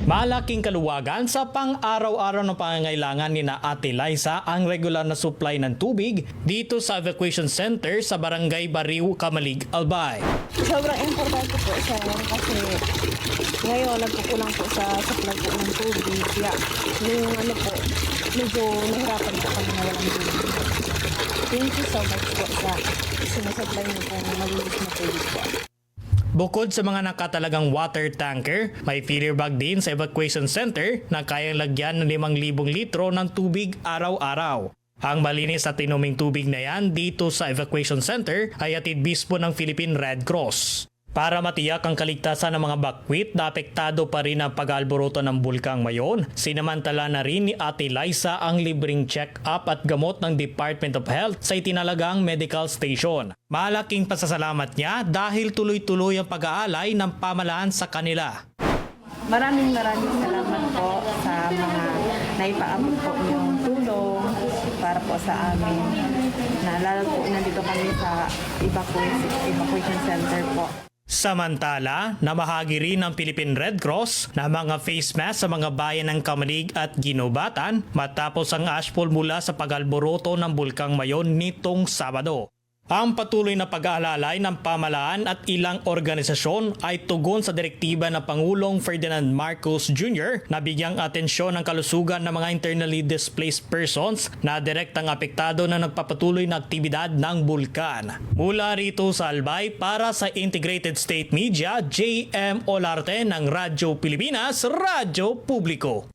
Malaking kaluwagan sa pang-araw-araw na pangangailangan ni na Ate Liza ang regular na supply ng tubig dito sa evacuation center sa Barangay Bariw, Kamalig, Albay. Sobrang importante po sa kasi ngayon nagkukulang po sa supply po ng tubig. Kaya yung medyo nahirapan po kami na walang tubig. Thank you so much po sa sinasupply niyo po ng malinis na tubig po. Bukod sa mga nakatalagang water tanker, may filler bag din sa evacuation center na kayang lagyan ng 5,000 litro ng tubig araw-araw. Ang malinis at inuming tubig na yan dito sa evacuation center ay hatid mismo ng Philippine Red Cross. Para matiyak ang kaligtasan ng mga bakwit na apektado pa rin ang pag-alboroto ng Bulkang Mayon, sinamantala na rin ni Ate Liza ang libreng check-up at gamot ng Department of Health sa itinalagang medical station. Malaking pasasalamat niya dahil tuloy-tuloy ang pag-aalay ng pamahalaan sa kanila. Maraming salamat po sa mga naipaabot po yung tulong para po sa amin. Naalala po nandito kami sa evacuation center po. Samantala, namahagi rin ng Philippine Red Cross na mga face mask sa mga bayan ng Kamalig at Ginobatan matapos ang ashfall mula sa pag-alboroto ng Bulkang Mayon nitong Sabado. Ang patuloy na pag-aalalay ng pamahalaan at ilang organisasyon ay tugon sa direktiba ng Pangulong Ferdinand Marcos Jr. na bigyang atensyon ang kalusugan ng mga internally displaced persons na direktang apektado na nagpapatuloy na aktibidad ng bulkan. Mula rito sa Albay para sa Integrated State Media, JM Olarte ng Radyo Pilipinas, Radyo Publiko.